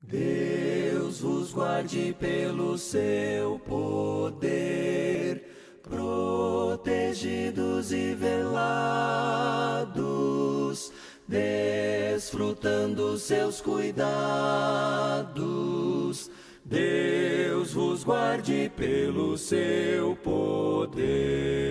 Deus vos guarde pelo seu poder, protegidos e velados, desfrutando seus cuidados. Deus vos guarde pelo seu poder.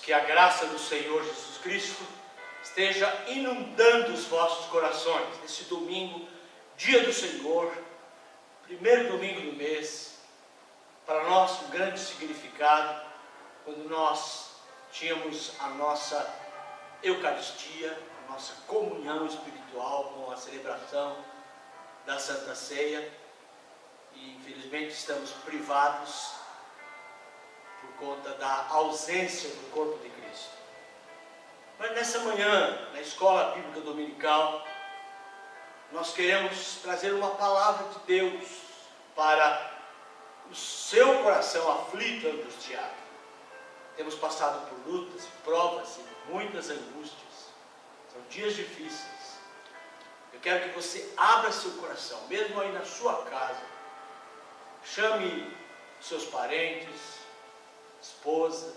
Que a graça do Senhor Jesus Cristo esteja inundando os vossos corações nesse domingo, dia do Senhor, primeiro domingo do mês. Para nós um grande significado, quando nós tínhamos a nossa Eucaristia, a nossa comunhão espiritual com a celebração da Santa Ceia, e infelizmente estamos privados por conta da ausência do corpo de Cristo. Mas nessa manhã, na escola bíblica dominical, nós queremos trazer uma palavra de Deus para o seu coração aflito e angustiado. Temos passado por lutas, provas e muitas angústias. São dias difíceis. quero que você abra seu coração, mesmo aí na sua casa. Chame seus parentes, esposa,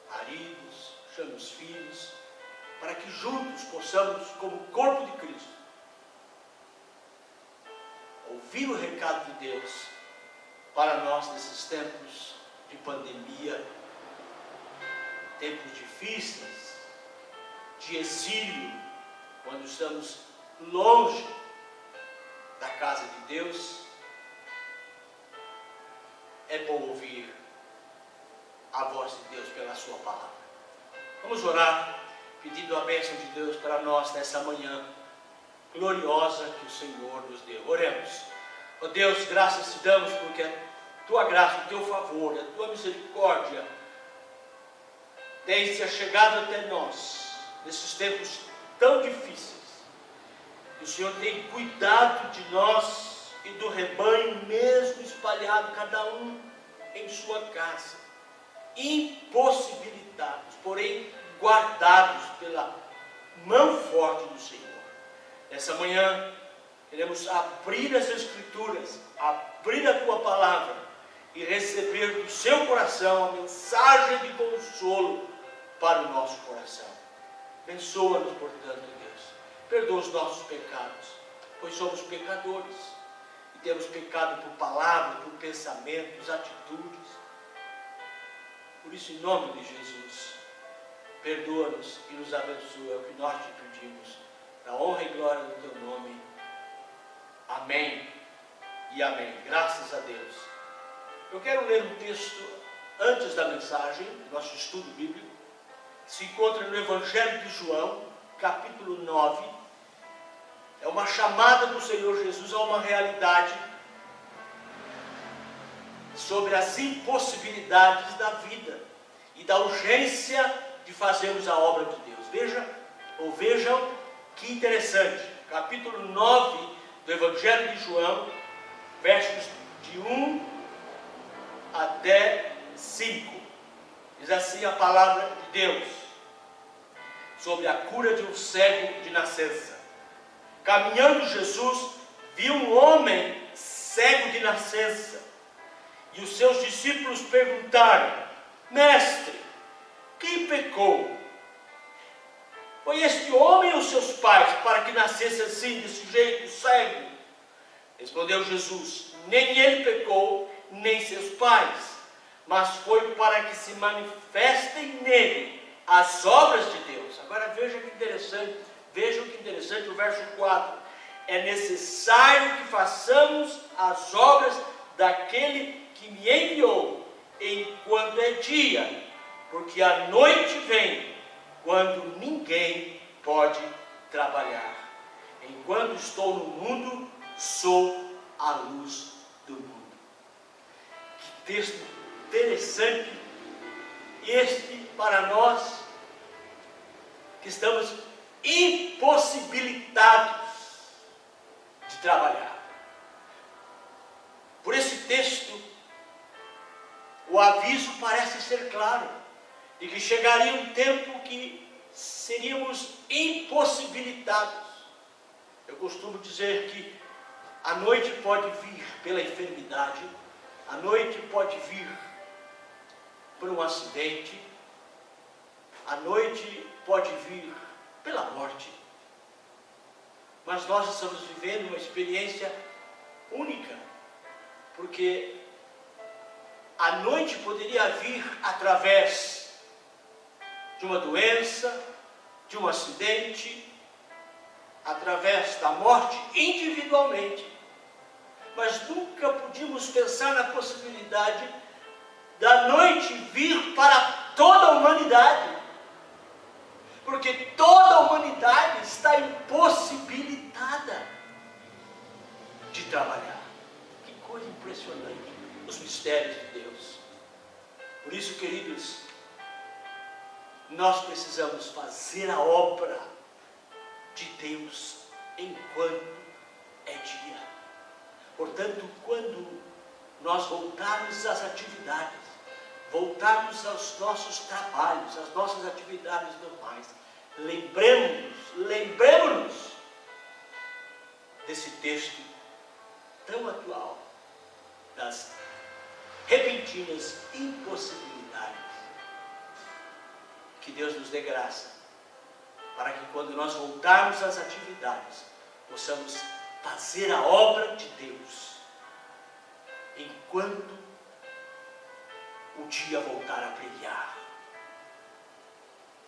maridos, chame os filhos, para que juntos possamos, como corpo de Cristo, ouvir o recado de Deus para nós nesses tempos de pandemia, tempos difíceis, de exílio, quando estamos longe da casa de Deus. É bom ouvir a voz de Deus pela sua palavra. Vamos orar, pedindo a bênção de Deus para nós nessa manhã gloriosa que o Senhor nos deu. Oremos. Ó Deus, graças te damos porque a tua graça, o teu favor, a tua misericórdia tem se achegado até nós nesses tempos tão difíceis. O Senhor tem cuidado de nós e do rebanho, mesmo espalhado, cada um em sua casa, impossibilitados, porém guardados pela mão forte do Senhor. Nessa manhã, queremos abrir as Escrituras, abrir a tua palavra e receber do seu coração a mensagem de consolo para o nosso coração. Abençoa-nos, portanto, Deus. Perdoa os nossos pecados, pois somos pecadores e temos pecado por palavra, por pensamentos, atitudes. Por isso, em nome de Jesus, perdoa-nos e nos abençoa, é o que nós te pedimos, na honra e glória do teu nome. Amém e amém. Graças a Deus. Eu quero ler um texto antes da mensagem, do nosso estudo bíblico, que se encontra no Evangelho de João, capítulo 9. É uma chamada do Senhor Jesus a uma realidade sobre as impossibilidades da vida e da urgência de fazermos a obra de Deus. Vejam que interessante. Capítulo 9 do Evangelho de João, versos de 1 até 5. Diz assim a palavra de Deus, sobre a cura de um cego de nascença. Caminhando Jesus, viu um homem cego de nascença, e os seus discípulos perguntaram: Mestre, quem pecou? Foi este homem ou seus pais, para que nascesse assim, desse jeito, cego? Respondeu Jesus: nem ele pecou, nem seus pais, mas foi para que se manifestem nele as obras de Deus. Agora vejam que interessante o verso 4. É necessário que façamos as obras daquele que me enviou, enquanto é dia, porque a noite vem, quando ninguém pode trabalhar. Enquanto estou no mundo, sou a luz do mundo. Que texto interessante este para nós, que estamos impossibilitados de trabalhar. Por esse texto, o aviso parece ser claro, de que chegaria um tempo que seríamos impossibilitados. Eu costumo dizer que a noite pode vir pela enfermidade, a noite pode vir por um acidente, a noite pode vir pela morte. Mas nós estamos vivendo uma experiência única, porque a noite poderia vir através de uma doença, de um acidente, através da morte individualmente. Mas nunca podíamos pensar na possibilidade da noite vir para toda a humanidade, porque toda a humanidade está impossibilitada de trabalhar. Que coisa impressionante, os mistérios de Deus. Por isso, queridos, nós precisamos fazer a obra de Deus enquanto é dia. Portanto, quando nós voltarmos às atividades, voltarmos aos nossos trabalhos, às nossas atividades normais, lembremos-nos desse texto tão atual, das repentinas impossibilidades. Que Deus nos dê graça, para que quando nós voltarmos às atividades, possamos fazer a obra de Deus, enquanto o dia voltar a brilhar.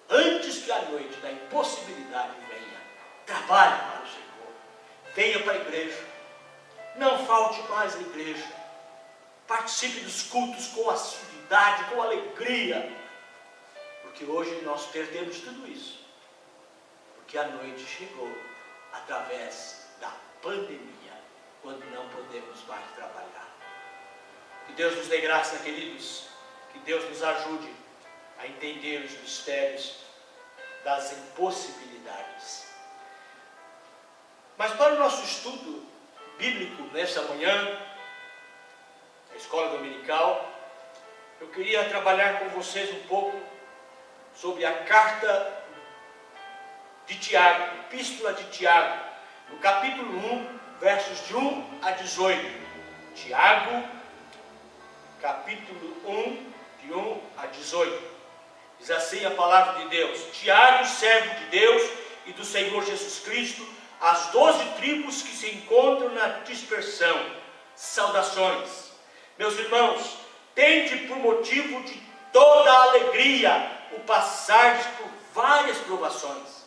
Antes que a noite da impossibilidade venha, trabalhe para o Senhor, venha para a igreja, não falte mais à igreja, participe dos cultos com assiduidade, com alegria, porque hoje nós perdemos tudo isso, porque a noite chegou através da pandemia, quando não podemos mais trabalhar. Que Deus nos dê graça, queridos, que Deus nos ajude a entender os mistérios das impossibilidades. Mas para o nosso estudo bíblico nesta manhã, na escola dominical, eu queria trabalhar com vocês um pouco sobre a carta de Tiago, epístola de Tiago, no capítulo 1, versos de 1 a 18. Tiago, capítulo 1, de 1 a 18. Diz assim a palavra de Deus: Tiago, servo de Deus e do Senhor Jesus Cristo, as 12 tribos que se encontram na dispersão, saudações. Meus irmãos, tende por motivo de toda a alegria o passardes por várias provações,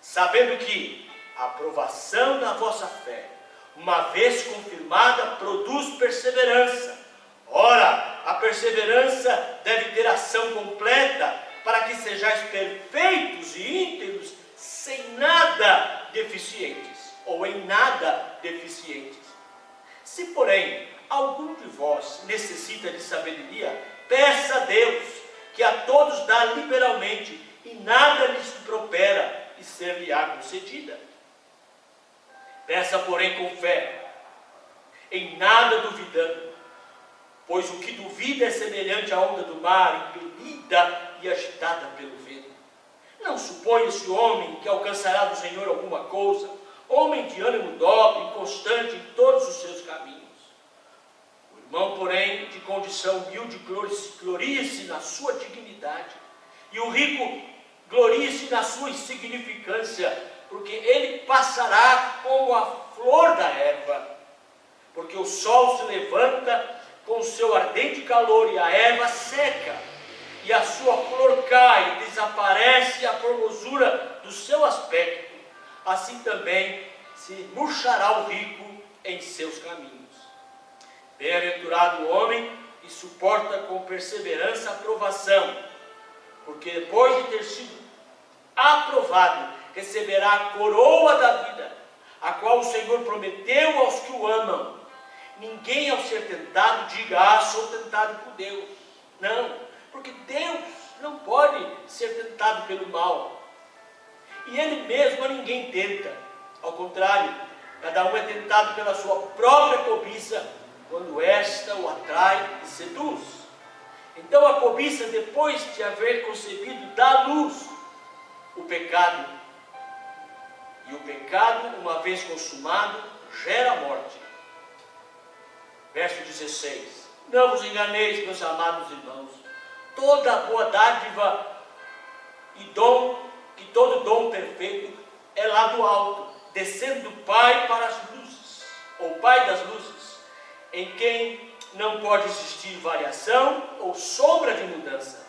sabendo que a provação da vossa fé, uma vez confirmada, produz perseverança. Ora, a perseverança deve ter ação completa, para que sejais perfeitos e íntegros, sem nada deficientes, ou em nada deficientes. Se, porém, algum de vós necessita de sabedoria, peça a Deus, que a todos dá liberalmente, e nada lhes impropera, e ser-lhe-á concedida. Peça, porém, com fé, em nada duvidando, pois o que duvida é semelhante à onda do mar, impelida e agitada pelo vento. Não suponha esse homem que alcançará do Senhor alguma coisa, homem de ânimo dobre, inconstante em todos os seus caminhos. O irmão, porém, de condição humilde, glorie-se na sua dignidade, e o rico glorie-se na sua insignificância, porque ele passará como a flor da erva, porque o sol se levanta com o seu ardente calor, e a erva seca, e a sua flor cai, desaparece a formosura do seu aspecto. Assim também se murchará o rico em seus caminhos. Bem-aventurado o homem que suporta com perseverança a provação, porque depois de ter sido aprovado, receberá a coroa da vida, a qual o Senhor prometeu aos que o amam. Ninguém, ao ser tentado, diga: sou tentado por Deus. Não, porque Deus não pode ser tentado pelo mal, e Ele mesmo a ninguém tenta. Ao contrário, cada um é tentado pela sua própria cobiça, quando esta o atrai e seduz. Então a cobiça, depois de haver concebido, dá à luz o pecado, e o pecado, uma vez consumado, gera a morte. Verso 16: Não vos enganeis, meus amados irmãos, toda boa dádiva e dom, que todo dom perfeito é lá do alto, descendo do Pai para as luzes, ou Pai das luzes, em quem não pode existir variação ou sombra de mudança.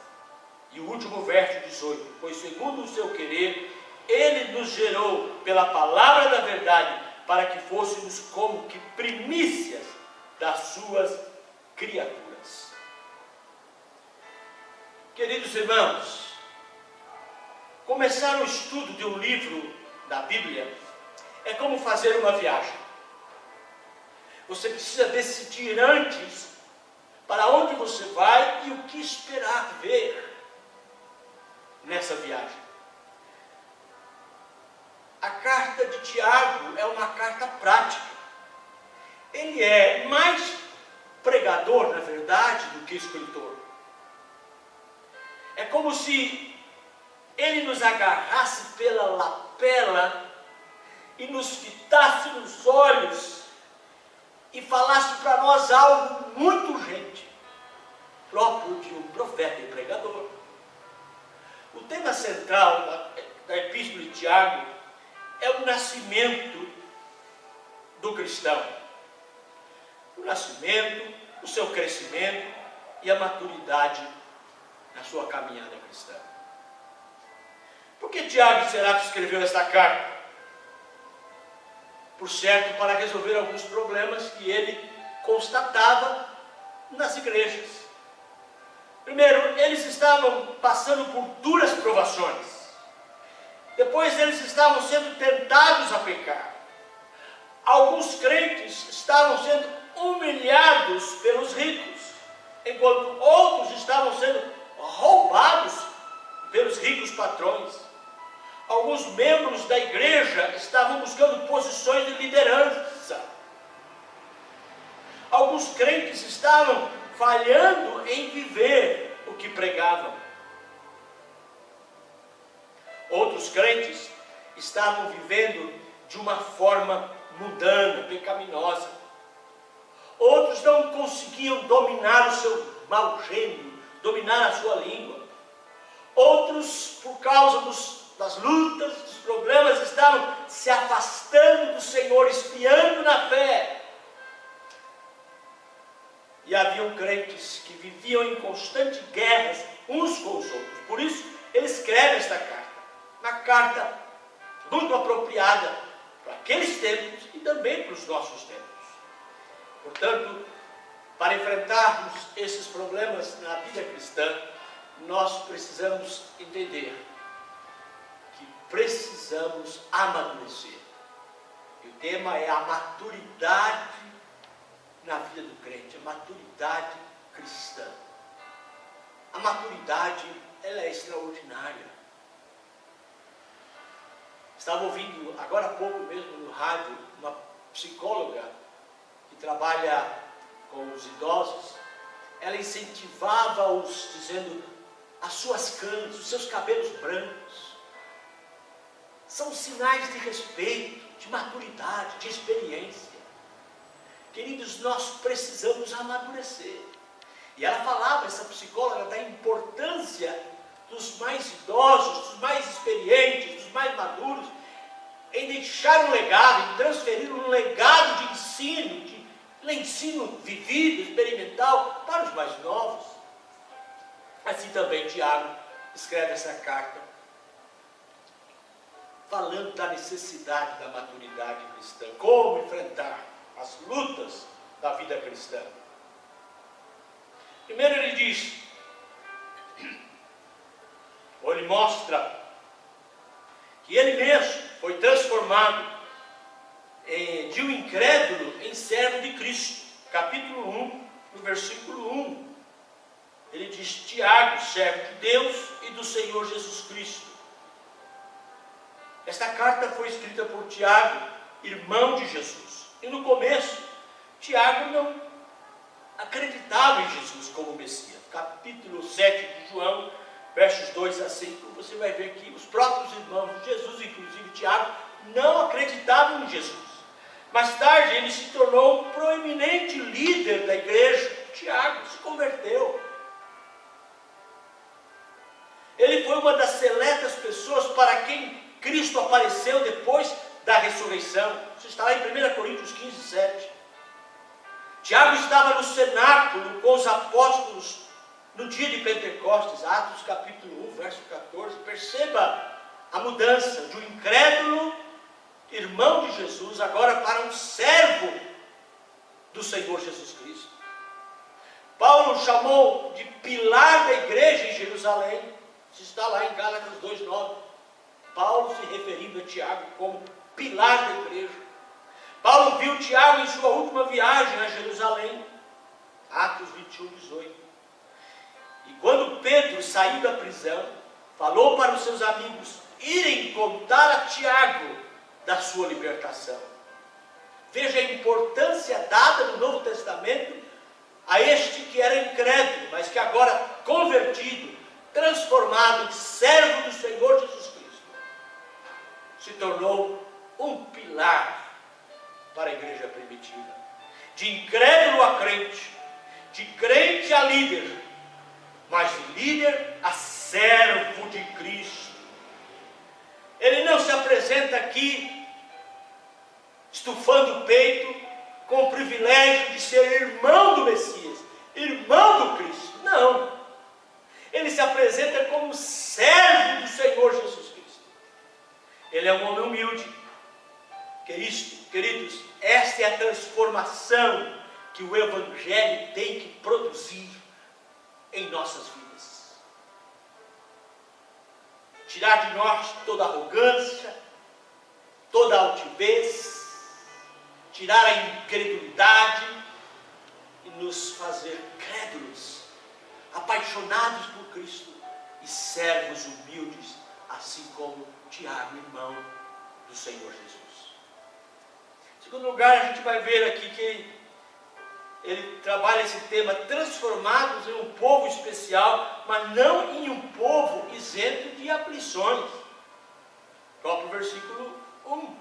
E o último verso 18: Pois segundo o seu querer, Ele nos gerou pela palavra da verdade, para que fôssemos como que primícias das suas criaturas. Queridos irmãos, começar o estudo de um livro da Bíblia é como fazer uma viagem. Você precisa decidir antes para onde você vai e o que esperar ver nessa viagem. A carta de Tiago é uma carta prática. Ele é mais pregador, na verdade, do que escritor. É como se ele nos agarrasse pela lapela e nos fitasse nos olhos para nós algo muito urgente, próprio de um profeta e pregador. O tema central da Epístola de Tiago é o nascimento do cristão. O nascimento, o seu crescimento e a maturidade na sua caminhada cristã. Por que Tiago será que escreveu esta carta? Por certo, para resolver alguns problemas que ele constatava nas igrejas. Primeiro, eles estavam passando por duras provações. Depois, eles estavam sendo tentados a pecar. Alguns crentes estavam sendo humilhados pelos ricos, enquanto outros estavam sendo roubados pelos ricos patrões. Alguns membros da igreja estavam buscando posições de liderança. Alguns crentes estavam falhando em viver o que pregavam. Outros crentes estavam vivendo de uma forma mundana, pecaminosa. Outros não conseguiam dominar o seu mau gênio, dominar a sua língua. Outros, por causa das lutas, dos problemas, estavam se afastando do Senhor, esfriando na fé. E haviam crentes que viviam em constantes guerras uns com os outros. Por isso, ele escreve esta carta. Uma carta muito apropriada para aqueles tempos e também para os nossos tempos. Portanto, para enfrentarmos esses problemas na vida cristã, nós precisamos entender que precisamos amadurecer. E o tema é a maturidade na vida do crente, a maturidade cristã. A maturidade, ela é extraordinária. Estava ouvindo, agora há pouco mesmo no rádio, uma psicóloga que trabalha com os idosos. Ela incentivava-os dizendo: as suas canas, os seus cabelos brancos são sinais de respeito, de maturidade, de experiência. Queridos, nós precisamos amadurecer. E ela falava, essa psicóloga, da importância dos mais idosos, dos mais experientes, dos mais maduros, em deixar um legado, em transferir um legado de ensino vivido, experimental, para os mais novos. Assim também Tiago escreve essa carta, falando da necessidade da maturidade cristã, como enfrentar as lutas da vida cristã. Primeiro ele diz, ou ele mostra, que ele mesmo foi transformado de um incrédulo em servo de Cristo. Capítulo 1, no versículo 1. Ele diz: Tiago, servo de Deus e do Senhor Jesus Cristo. Esta carta foi escrita por Tiago, irmão de Jesus. E no começo, Tiago não acreditava em Jesus como Messias. Capítulo 7 de João, versos 2 a 5, você vai ver que os próprios irmãos de Jesus, inclusive Tiago, não acreditavam em Jesus. Mais tarde ele se tornou um proeminente líder da igreja. Tiago se converteu. Ele foi uma das seletas pessoas para quem Cristo apareceu depois da ressurreição. Isso está lá em 1 Coríntios 15, 7. Tiago estava no cenáculo com os apóstolos no dia de Pentecostes, Atos capítulo 1, verso 14. Perceba a mudança de um incrédulo, irmão de Jesus, agora para um servo do Senhor Jesus Cristo. Paulo chamou de pilar da igreja em Jerusalém. Isso está lá em Gálatas 2,9. Paulo se referindo a Tiago como pilar da igreja. Paulo viu Tiago em sua última viagem a Jerusalém, Atos 21, 18. E quando Pedro saiu da prisão, falou para os seus amigos irem contar a Tiago da sua libertação. Veja a importância dada no Novo Testamento a este que era incrédulo, mas que agora convertido, transformado em servo do Senhor Jesus Cristo, se tornou um pilar para a igreja primitiva. de incrédulo a crente, de crente a líder, mas de líder a servo de Cristo. Ele não se apresenta aqui estufando o peito com o privilégio de ser irmão do Messias, irmão do Cristo. Não. Ele se apresenta como servo do Senhor Jesus Cristo. Ele é um homem humilde. Queridos, esta é a transformação que o Evangelho tem que produzir em nossas vidas. Tirar de nós toda arrogância, toda altivez, tirar a incredulidade e nos fazer crédulos, apaixonados por Cristo e servos humildes, assim como Tiago, irmão do Senhor Jesus. Em segundo lugar, a gente vai ver aqui que ele trabalha esse tema, transformados em um povo especial, mas não em um povo isento de aflições. Próprio versículo 1.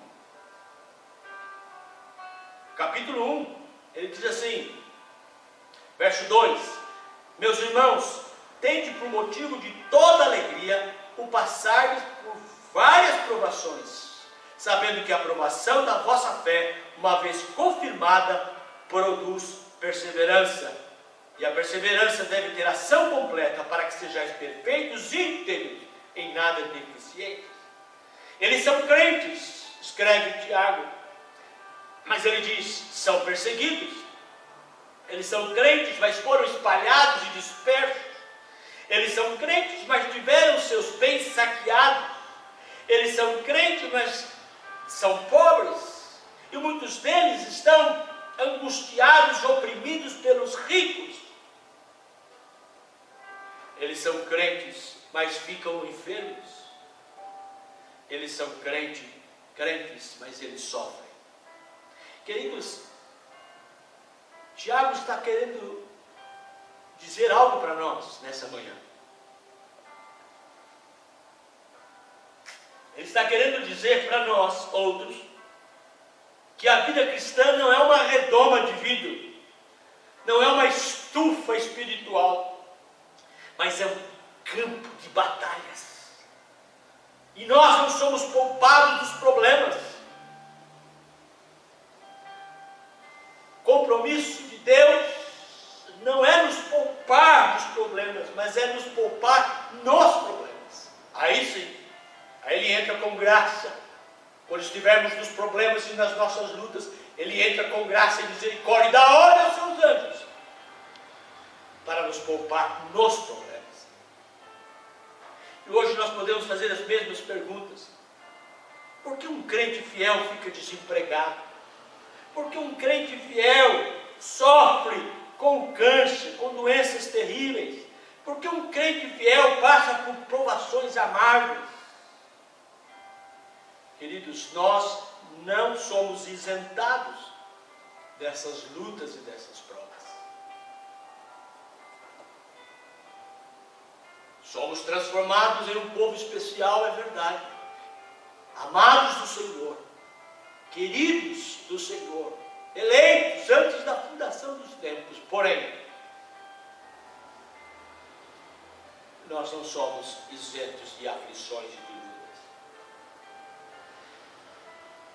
Capítulo 1, ele diz assim, verso 2: Meus irmãos, tende por motivo de toda alegria o passar por várias provações, sabendo que a aprovação da vossa fé, uma vez confirmada, produz perseverança. E a perseverança deve ter ação completa, para que sejais perfeitos e íntegros, em nada deficientes. Eles são crentes, escreve Tiago, mas ele diz, são perseguidos. Eles são crentes, mas foram espalhados e dispersos. Eles são crentes, mas tiveram seus bens saqueados. Eles são crentes, mas são pobres. E muitos deles estão angustiados, oprimidos pelos ricos. Eles são crentes, mas ficam enfermos. Eles são crentes, mas eles sofrem. Queridos, Tiago está querendo dizer algo para nós nessa manhã. Ele está querendo dizer para nós, outros, que a vida cristã não é uma redoma de vidro, não é uma estufa espiritual, mas é um campo de batalhas. E nós não somos poupados dos problemas. Compromisso de Deus não é nos poupar dos problemas, mas é nos poupar nos problemas. Aí sim, aí Ele entra com graça. Quando estivermos nos problemas e nas nossas lutas, Ele entra com graça e misericórdia e dá ordem aos seus anjos para nos poupar nos problemas. E hoje nós podemos fazer as mesmas perguntas. Por que um crente fiel fica desempregado? Por que um crente fiel sofre com câncer, com doenças terríveis? Por que um crente fiel passa por provações amargas? Queridos, nós não somos isentados dessas lutas e dessas provas. Somos transformados em um povo especial, é verdade. Amados do Senhor, queridos do Senhor, eleitos antes da fundação dos tempos. Porém, nós não somos isentos de aflições e de lutas.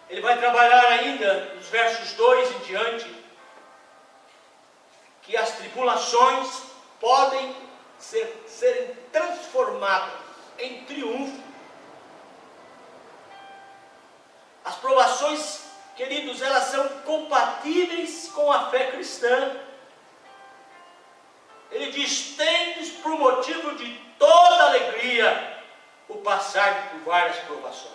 Ele vai trabalhar ainda, nos versos 2 em diante, que as tribulações podem serem transformadas em triunfo. As provações, queridos, elas são compatíveis com a fé cristã. Ele diz, tendes por motivo de toda alegria o passar por várias provações.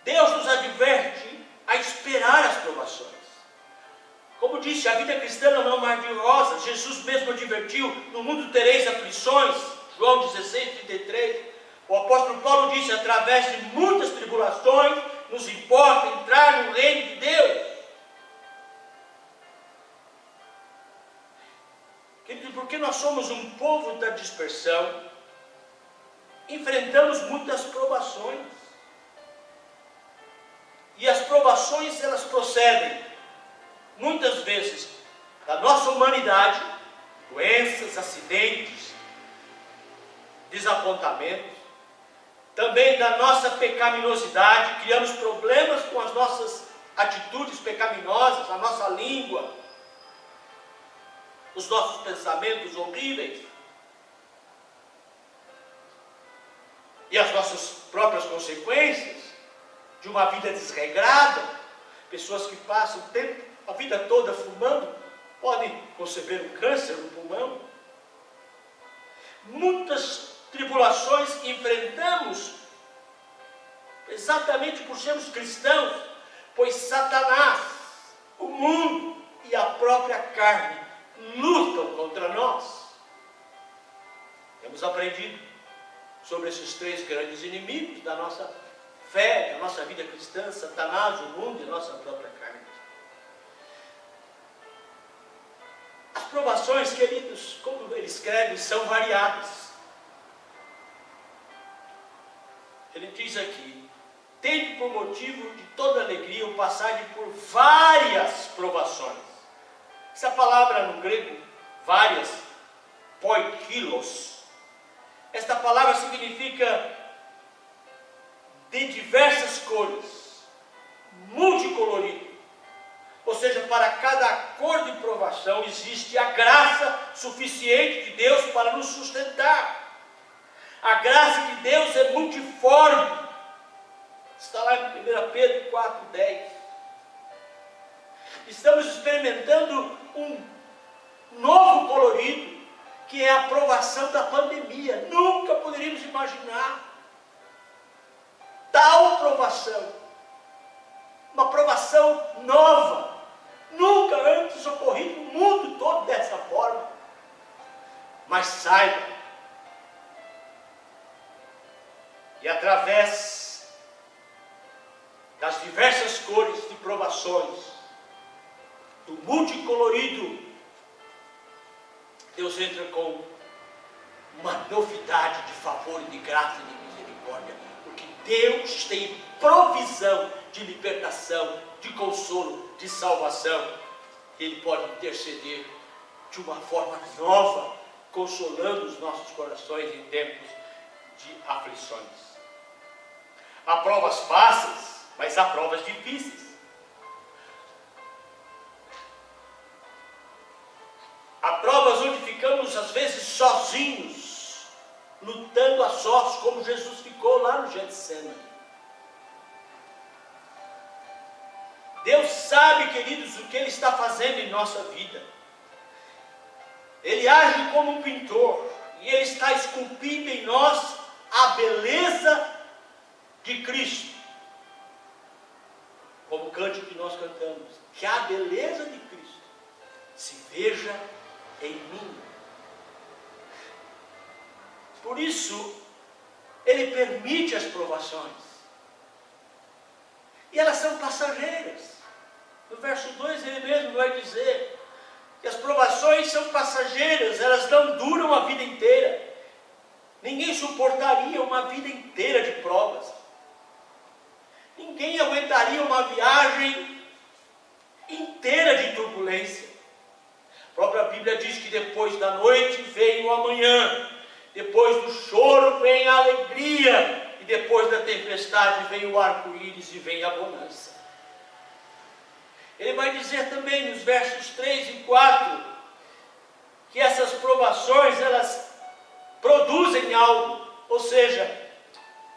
Deus nos adverte a esperar as provações. Como disse, a vida cristã não é um mar de rosas. Jesus mesmo advertiu, no mundo tereis aflições, João 16, 33. O apóstolo Paulo disse, através de muitas tribulações, nos importa entrar no reino de Deus. Querido, porque nós somos um povo da dispersão, enfrentamos muitas provações. E as provações, elas procedem, muitas vezes, da nossa humanidade, doenças, acidentes, desapontamentos, também da nossa pecaminosidade, criamos problemas com as nossas atitudes pecaminosas, a nossa língua, os nossos pensamentos horríveis, e as nossas próprias consequências de uma vida desregrada. Pessoas que passam a vida toda fumando podem conceber um câncer no pulmão. Muitas tribulações enfrentamos exatamente por sermos cristãos, pois Satanás, o mundo e a própria carne lutam contra nós. Temos aprendido sobre esses três grandes inimigos da nossa fé, da nossa vida cristã: Satanás, o mundo e a nossa própria carne. As provações, queridos, como ele escreve, são variadas. Ele diz aqui: tende por motivo de toda alegria o passarem por várias provações. Essa palavra no grego, várias, poikilos, esta palavra significa de diversas cores, multicolorido. Ou seja, para cada cor de provação existe a graça suficiente de Deus para nos sustentar. A graça de Deus é multiforme. Está lá em 1 Pedro 4,10. Estamos experimentando um novo colorido, que é a provação da pandemia. Nunca poderíamos imaginar tal provação. Uma provação nova, nunca antes ocorrido no mundo todo dessa forma. Mas saiba que através das diversas cores de provações, do multicolorido, Deus entra com uma novidade de favor e de graça e de misericórdia, porque Deus tem provisão de libertação, de consolo, de salvação. Ele pode interceder de uma forma nova, consolando os nossos corações em tempos de aflições. Há provas fáceis, mas há provas difíceis. Há provas onde ficamos às vezes sozinhos, lutando a sós, como Jesus ficou lá no Getsemane. Deus sabe, queridos, o que Ele está fazendo em nossa vida. Ele age como um pintor, e Ele está esculpindo em nós a beleza de Cristo. Como o cântico que nós cantamos, que a beleza de Cristo se veja em mim. Por isso, Ele permite as provações. E elas são passageiras. No verso 2 ele mesmo vai dizer que as provações são passageiras, elas não duram a vida inteira. Ninguém suportaria uma vida inteira de provas. Ninguém aguentaria uma viagem inteira de turbulência. A própria Bíblia diz que depois da noite vem o amanhã, depois do choro vem a alegria, e depois da tempestade vem o arco-íris e vem a bonança. Ele vai dizer também nos versos 3 e 4 que essas provações, elas produzem algo, ou seja,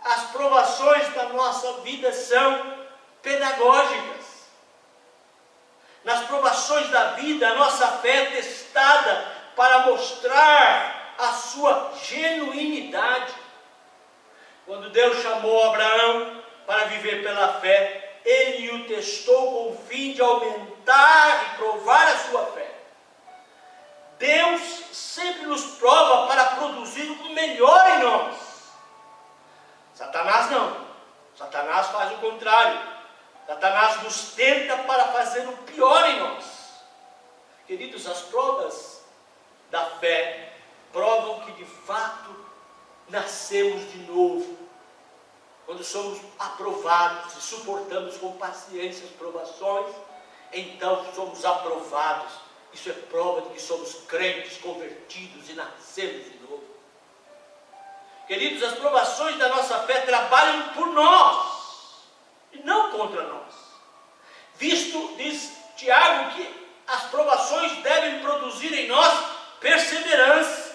as provações da nossa vida são pedagógicas. Nas provações da vida, a nossa fé é testada para mostrar a sua genuinidade. Quando Deus chamou Abraão para viver pela fé, Ele o testou com o fim de aumentar e provar a sua fé. Deus sempre nos prova para produzir o melhor em nós. Satanás não. Satanás faz o contrário. Satanás nos tenta para fazer o pior em nós. Queridos, as provas da fé provam que de fato nascemos de novo. Quando quando somos aprovados e suportamos com paciência as provações, então somos aprovados. Isso é prova de que somos crentes, convertidos e nascemos de novo. Queridos, as provações da nossa fé trabalham por nós e não contra nós. Visto, diz Tiago, que as provações devem produzir em nós perseverança.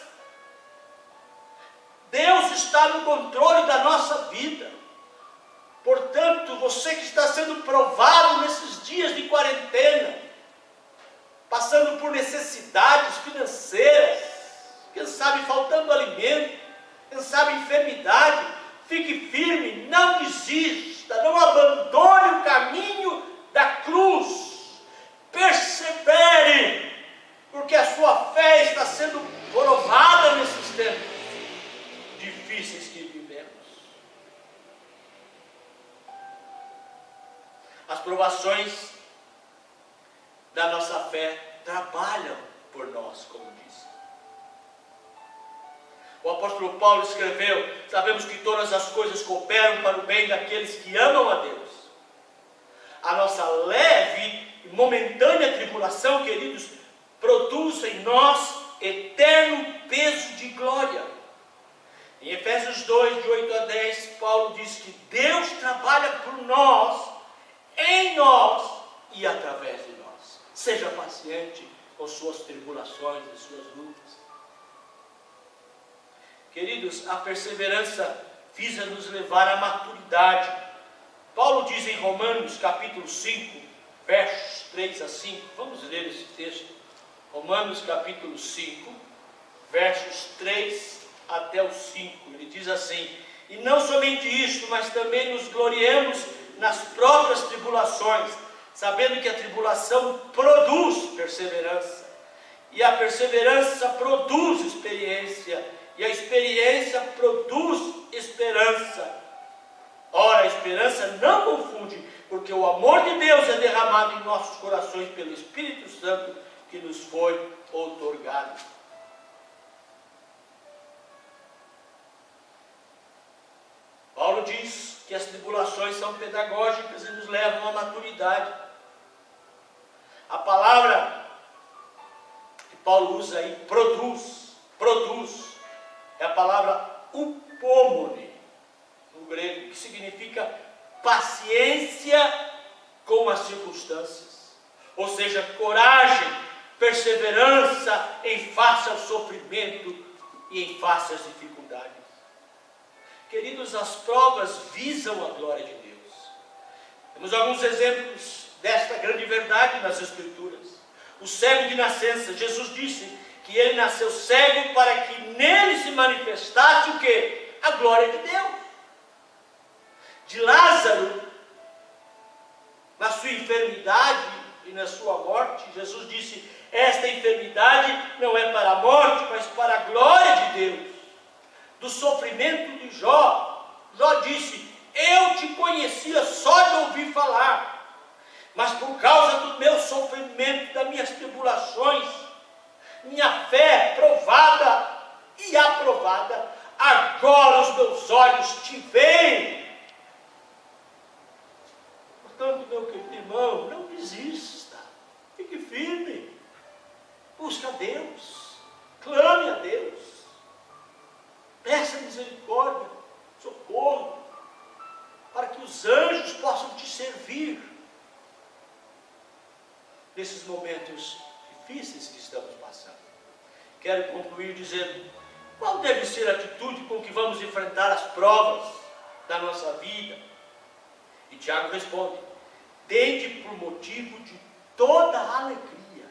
Deus está no controle da nossa vida. Portanto, você que está sendo provado nesses dias de quarentena, passando por necessidades financeiras, quem sabe faltando alimento, quem sabe enfermidade, fique firme, não desista, não abandone o caminho da cruz, persevere, porque a sua fé está sendo provada nesses tempos difíceis que vivemos. As provações da nossa fé trabalham por nós, como disse. O apóstolo Paulo escreveu: sabemos que todas as coisas cooperam para o bem daqueles que amam a Deus. A nossa leve e momentânea tribulação, queridos, produz em nós eterno peso de glória. Em Efésios 2, de 8 a 10, Paulo diz que Deus trabalha por nós, em nós e através de nós. Seja paciente com suas tribulações e suas lutas. Queridos, a perseverança visa nos levar à maturidade. Paulo diz em Romanos capítulo 5, versos 3 a 5, vamos ler esse texto. Romanos capítulo 5, versos 3 até o 5, ele diz assim: e não somente isto, mas também nos gloriemos nas próprias tribulações, sabendo que a tribulação produz perseverança, e a perseverança produz experiência, e a experiência produz esperança. Ora, a esperança não confunde, porque o amor de Deus é derramado em nossos corações pelo Espírito Santo que nos foi outorgado. Paulo diz que as tribulações são pedagógicas e nos levam à maturidade. A palavra que Paulo usa aí, produz, é a palavra upomone, no grego, que significa paciência com as circunstâncias, ou seja, coragem, perseverança em face ao sofrimento e em face às dificuldades. Queridos, as provas visam a glória de Deus. Temos alguns exemplos desta grande verdade nas Escrituras. O cego de nascença, Jesus disse que ele nasceu cego para que nele se manifestasse o quê? A glória de Deus. De Lázaro, na sua enfermidade e na sua morte, Jesus disse: esta enfermidade não é para a morte, mas para a glória de Deus. Do sofrimento de Jó, Jó disse: eu te conhecia só de ouvir falar, mas por causa do meu sofrimento, das minhas tribulações, minha fé provada e aprovada, agora os meus olhos te veem. Portanto, meu querido irmão, não desista, fique firme, busque a Deus, clame a Deus, peça misericórdia, socorro, para que os anjos possam te servir nesses momentos difíceis que estamos passando. Quero concluir dizendo: qual deve ser a atitude com que vamos enfrentar as provas da nossa vida? E Tiago responde: tende por motivo de toda alegria.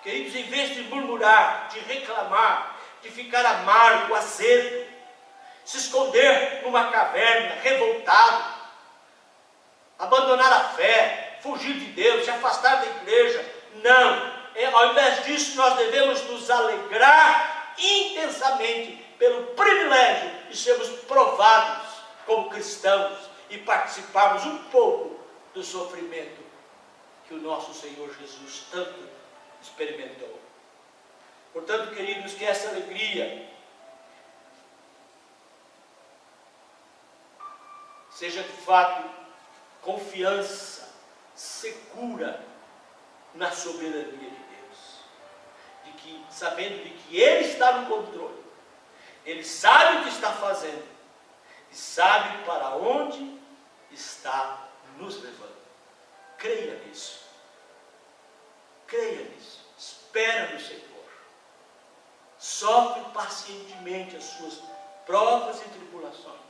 Queridos, em vez de murmurar, de reclamar, de ficar amargo, azedo, se esconder numa caverna, revoltado, abandonar a fé, fugir de Deus, se afastar da igreja, não. Ao invés disso, nós devemos nos alegrar intensamente pelo privilégio de sermos provados como cristãos e participarmos um pouco do sofrimento que o nosso Senhor Jesus tanto experimentou. Portanto, queridos, que essa alegria seja de fato confiança segura na soberania de Deus, sabendo de que Ele está no controle, Ele sabe o que está fazendo e sabe para onde está nos levando. Creia nisso, espera no Senhor, sofre pacientemente as suas provas e tribulações,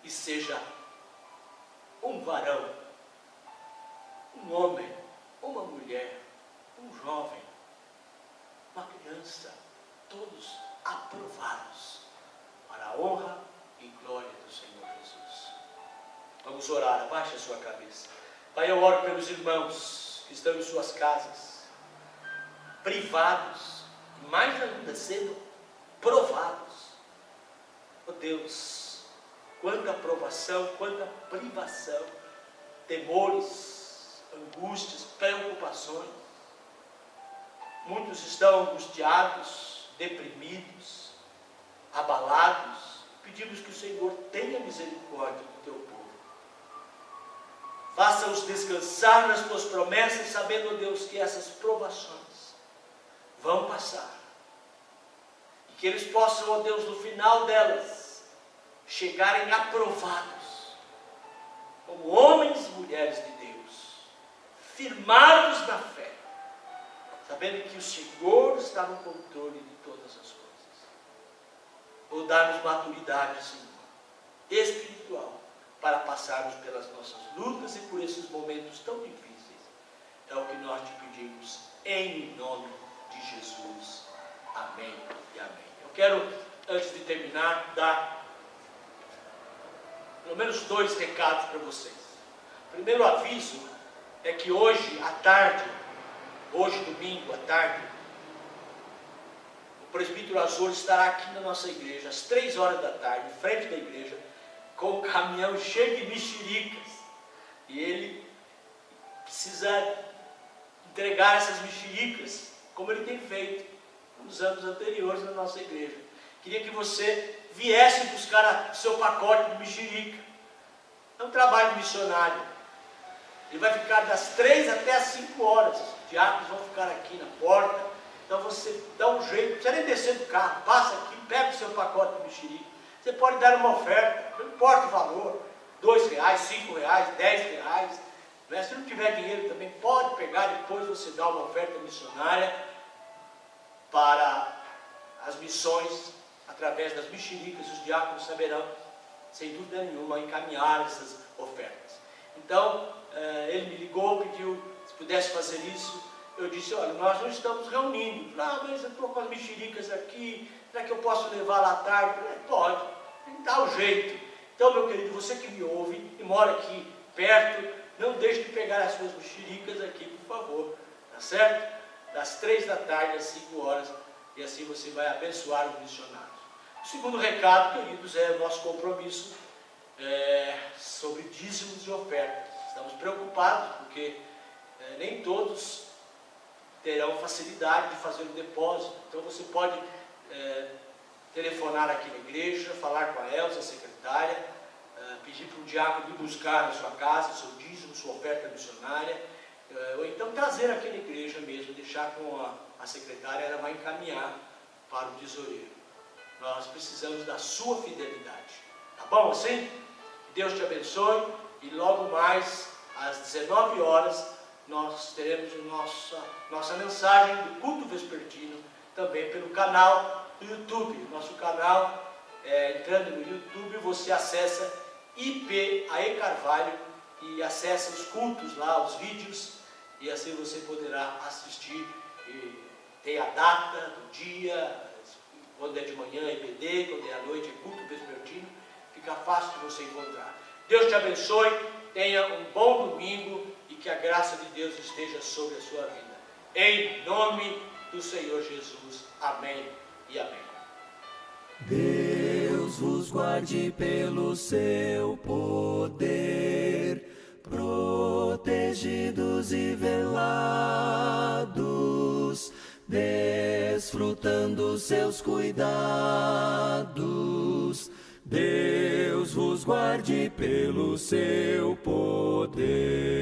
e seja um varão, um homem, uma mulher, um jovem, uma criança, todos aprovados para a honra e glória do Senhor Jesus. Vamos orar, abaixe a sua cabeça. Pai, eu oro pelos irmãos que estão em suas casas, privados, e mais ainda sendo provados. Oh Deus, quanta provação, quanta privação, temores, angústias, preocupações. Muitos estão angustiados, deprimidos, abalados. Pedimos que o Senhor tenha misericórdia do teu povo. Faça-os descansar nas tuas promessas, sabendo, Deus, que essas provações vão passar. E que eles possam, ó Deus, no final delas, chegarem aprovados, como homens e mulheres de Deus, firmados na fé, sabendo que o Senhor está no controle de todas as coisas. Ou dar-nos maturidade, Senhor, espiritual, para passarmos pelas nossas lutas e por esses momentos tão difíceis. É o que nós te pedimos, em nome de Jesus. Amém e amém. Eu quero, antes de terminar, dar pelo menos 2 recados para vocês. O primeiro aviso é que hoje à tarde, hoje domingo à tarde, o presbítero Azul estará aqui na nossa igreja, às 3 horas da tarde, em frente da igreja, com um caminhão cheio de mexericas. E ele precisa entregar essas mexericas, como ele tem feito nos anos anteriores na nossa igreja. Queria que você viesse buscar o seu pacote de mexerica. É um trabalho missionário. Ele vai ficar das 3 até as 5 horas. Os diáconos vão ficar aqui na porta. Então você dá um jeito, não precisa nem descer do carro, passa aqui, pega o seu pacote de mexerica. Você pode dar uma oferta, não importa o valor, R$2, R$5, R$10. Né? Se não tiver dinheiro também, pode pegar, depois você dá uma oferta missionária para as missões, através das mexericas. Os diáconos saberão, sem dúvida nenhuma, encaminhar essas ofertas. Então, ele me ligou, pediu se pudesse fazer isso. Eu disse, olha, nós não estamos reunindo. Mas eu estou com as mexericas aqui, será que eu posso levar lá à tarde? Pode, dá o jeito. Então, meu querido, você que me ouve e mora aqui perto, não deixe de pegar as suas mexericas aqui, por favor, tá certo? Das 3 da tarde às 5 horas, e assim você vai abençoar os missionários. O segundo recado, queridos, é o nosso compromisso sobre dízimos e ofertas. Estamos preocupados, porque nem todos terão facilidade de fazer o depósito. Então você pode telefonar aqui na igreja, falar com a Elza, a secretária, pedir para um diácono ir buscar na sua casa seu dízimo, sua oferta missionária, ou então trazer aqui na igreja mesmo, deixar com a secretária, ela vai encaminhar para o tesoureiro. Nós precisamos da sua fidelidade. Tá bom assim? Que Deus te abençoe, e logo mais às 19 horas nós teremos nossa mensagem do culto vespertino, também pelo canal do YouTube. Nosso canal, entrando no YouTube, você acessa IP AE Carvalho e acessa os cultos lá, os vídeos, e assim você poderá assistir. E tem a data do dia, quando é de manhã é EBD, quando é à noite é culto vespertino, fica fácil de você encontrar. Deus te abençoe, tenha um bom domingo e que a graça de Deus esteja sobre a sua vida. Em nome do Senhor Jesus. Amém e amém. Deus vos guarde pelo seu poder, protegidos e velados, desfrutando seus cuidados. Deus nos guarde pelo seu poder.